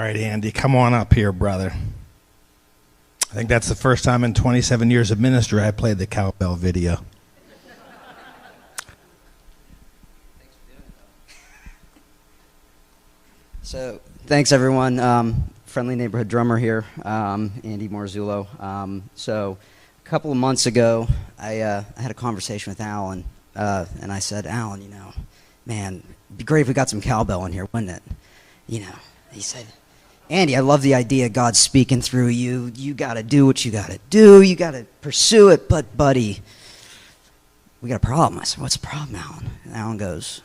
right, Andy, come on up here, brother. I think that's the first time in 27 years of ministry I played the cowbell video. So, thanks everyone. Friendly neighborhood drummer here, Andy Marzullo. So, a couple of months ago, I had a conversation with Alan, and I said, Alan, you know, man, it'd be great if we got some cowbell in here, wouldn't it? You know, he said, Andy, I love the idea God's speaking through you. You got to do what you got to do. You got to pursue it. But, buddy, we got a problem. I said, what's the problem, Alan? And Alan goes,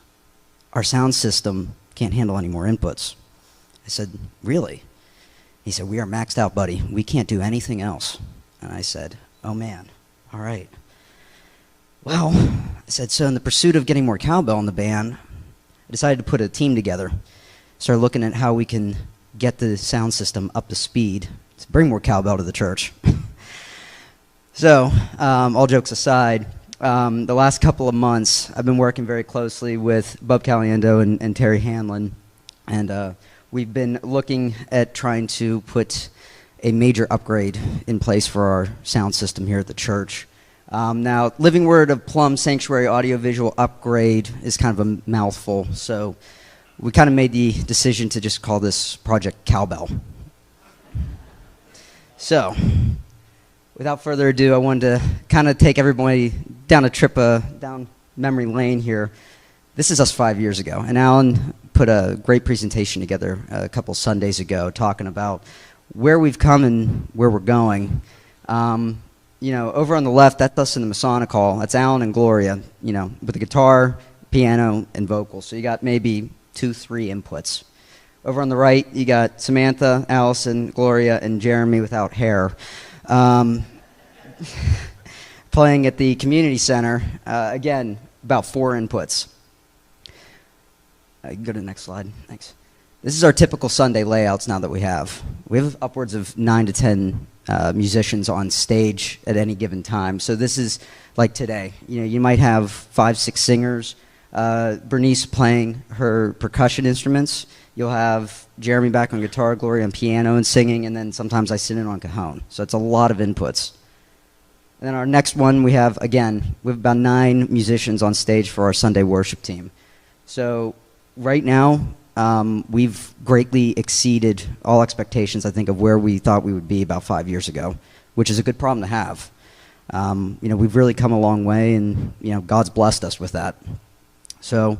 our sound system can't handle any more inputs. I said, really? He said, we are maxed out, buddy. We can't do anything else. And I said, oh, man, all right. Well, I said, so in the pursuit of getting more cowbell in the band, I decided to put a team together. Started looking at how we can get the sound system up to speed to bring more cowbell to the church. So, all jokes aside, the last couple of months, I've been working very closely with Bub Caliendo and Terry Hanlon, and we've been looking at trying to put a major upgrade in place for our sound system here at the church. Now, Living Word of Plum Sanctuary Audiovisual Upgrade is kind of a mouthful, so we kind of made the decision to just call this Project Cowbell. So, without further ado, I wanted to kind of take everybody down a trip down memory lane here. This is us 5 years ago, and Alan put a great presentation together a couple Sundays ago talking about where we've come and where we're going. You know, over on the left, that's us in the Masonic Hall. That's Alan and Gloria, you know, with the guitar, piano, and vocals. So you got maybe 2-3 inputs. Over on the right, you got Samantha, Allison, Gloria, and Jeremy without hair. Playing at the community center, again, about 4 inputs. You can go to the next slide. Thanks. This is our typical Sunday layouts now that we have. We have upwards of 9 to 10 musicians on stage at any given time. So this is like today. You know, you might have 5-6 singers. Bernice playing her percussion instruments. You'll have Jeremy back on guitar, Gloria on piano and singing, and then sometimes I sit in on cajon. So it's a lot of inputs. And then our next one, we have about 9 musicians on stage for our Sunday worship team. So right now, we've greatly exceeded all expectations, I think, of where we thought we would be about 5 years ago, which is a good problem to have. You know, we've really come a long way, and, you know, God's blessed us with that. So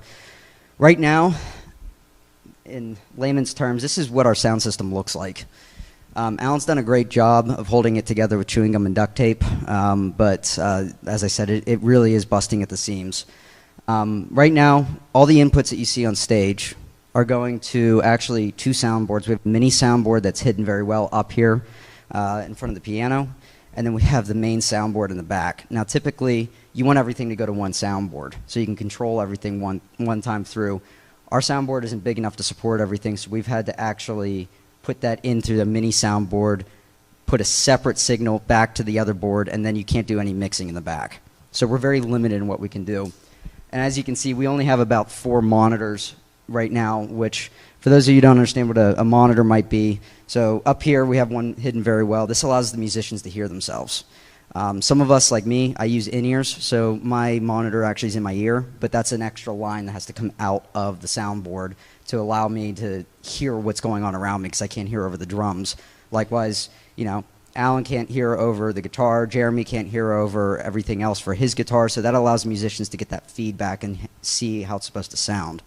right now, in layman's terms, this is what our sound system looks like. Alan's done a great job of holding it together with chewing gum and duct tape, but as I said, it really is busting at the seams. Right now, all the inputs that you see on stage are going to actually 2 soundboards. We have a mini soundboard that's hidden very well up here in front of the piano, and then we have the main soundboard in the back. Now, typically, you want everything to go to one soundboard, so you can control everything one time through. Our soundboard isn't big enough to support everything, so we've had to actually put that into the mini soundboard, put a separate signal back to the other board, and then you can't do any mixing in the back. So we're very limited in what we can do. And as you can see, we only have about 4 monitors right now, which, for those of you who don't understand what a monitor might be, so up here we have one hidden very well. This allows the musicians to hear themselves. Some of us, like me, I use in-ears, so my monitor actually is in my ear, but that's an extra line that has to come out of the soundboard to allow me to hear what's going on around me, because I can't hear over the drums. Likewise, you know, Alan can't hear over the guitar, Jeremy can't hear over everything else for his guitar, so that allows musicians to get that feedback and see how it's supposed to sound.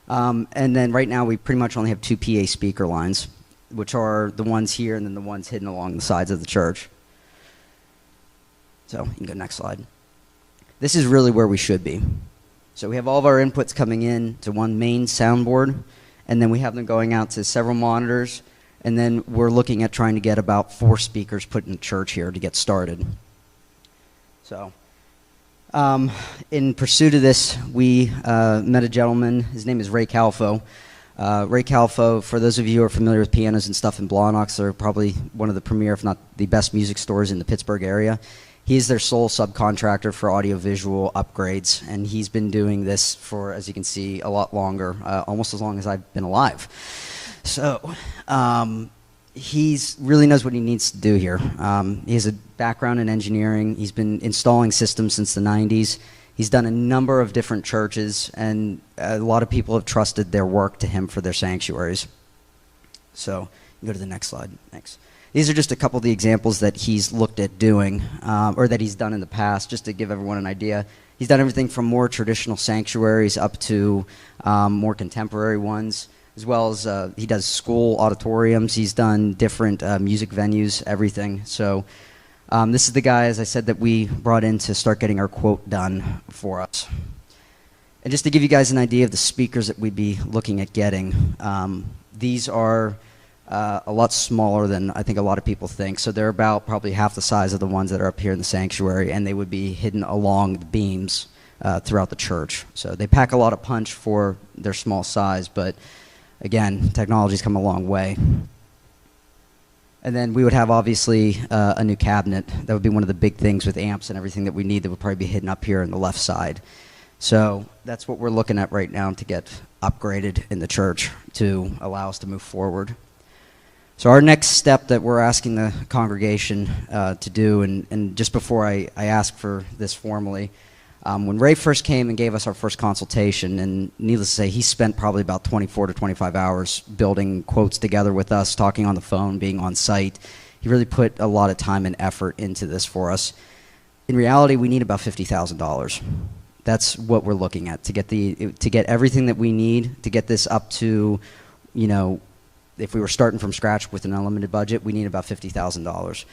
And then right now we pretty much only have 2 PA speaker lines, which are the ones here and then the ones hidden along the sides of the church. So you can go next slide. This is really where we should be. So we have all of our inputs coming in to one main soundboard, and then we have them going out to several monitors, and then we're looking at trying to get about 4 speakers put in the church here to get started. So in pursuit of this, we met a gentleman. His name is Ray Calfo. Ray Calfo, for those of you who are familiar with pianos and stuff in Blawnox, they're probably one of the premier, if not the best music stores in the Pittsburgh area. He's their sole subcontractor for audiovisual upgrades, and he's been doing this for, as you can see, a lot longer, almost as long as I've been alive. So, he's really knows what he needs to do here. He has a background in engineering. He's been installing systems since the 90s. He's done a number of different churches, and a lot of people have trusted their work to him for their sanctuaries. So, you can go to the next slide. Thanks. These are just a couple of the examples that he's looked at doing, or that he's done in the past, just to give everyone an idea. He's done everything from more traditional sanctuaries up to more contemporary ones, as well as he does school auditoriums. He's done different music venues, everything. So this is the guy, as I said, that we brought in to start getting our quote done for us. And just to give you guys an idea of the speakers that we'd be looking at getting, these are a lot smaller than I think a lot of people think. So they're about probably half the size of the ones that are up here in the sanctuary, and they would be hidden along the beams throughout the church. So they pack a lot of punch for their small size, but again, technology's come a long way. And then we would have, obviously, a new cabinet. That would be one of the big things with amps and everything that we need that would probably be hidden up here on the left side. So that's what we're looking at right now to get upgraded in the church to allow us to move forward. So our next step that we're asking the congregation to do, and just before I ask for this formally, when Ray first came and gave us our first consultation, and needless to say, he spent probably about 24 to 25 hours building quotes together with us, talking on the phone, being on site. He really put a lot of time and effort into this for us. In reality, we need about $50,000. That's what we're looking at to get everything that we need to get this up to, you know, if we were starting from scratch with an unlimited budget, we need about $50,000.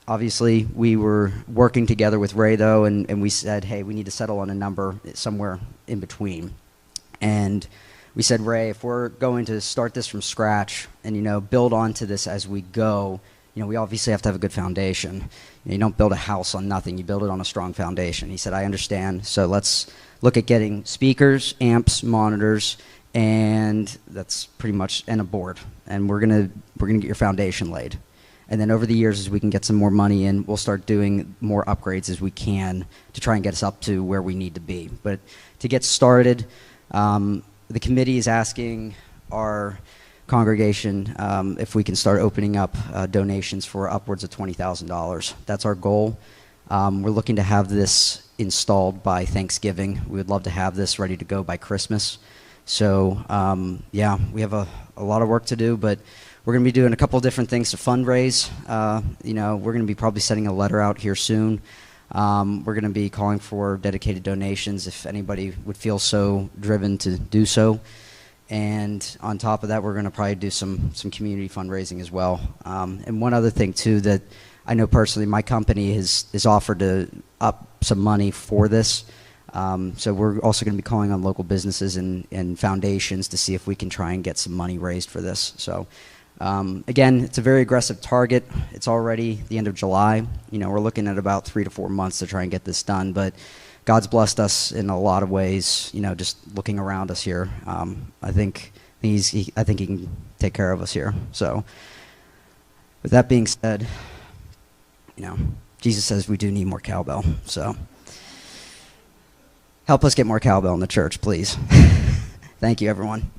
Obviously, we were working together with Ray, though, and we said, hey, we need to settle on a number somewhere in between. And we said, Ray, if we're going to start this from scratch and, you know, build onto this as we go, you know, we obviously have to have a good foundation. You don't build a house on nothing. You build it on a strong foundation. He said, I understand. So let's look at getting speakers, amps, monitors, and that's pretty much, and a board. And we're gonna get your foundation laid. And then over the years, as we can get some more money in, we'll start doing more upgrades as we can to try and get us up to where we need to be. But to get started, the committee is asking our congregation if we can start opening up donations for upwards of $20,000. That's our goal. We're looking to have this installed by Thanksgiving. We would love to have this ready to go by Christmas. So, yeah, we have a lot of work to do, but we're going to be doing a couple of different things to fundraise. You know, we're going to be probably sending a letter out here soon. We're going to be calling for dedicated donations if anybody would feel so driven to do so. And on top of that, we're going to probably do some community fundraising as well. And one other thing, too, that I know personally, my company has offered to up some money for this. So we're also going to be calling on local businesses and foundations to see if we can try and get some money raised for this. So again, it's a very aggressive target. It's already the end of July. You know, we're looking at about 3 to 4 months to try and get this done. But God's blessed us in a lot of ways. You know, just looking around us here, I think he can take care of us here. So with that being said, you know, Jesus says we do need more cowbell. So help us get more cowbell in the church, please. Thank you, everyone.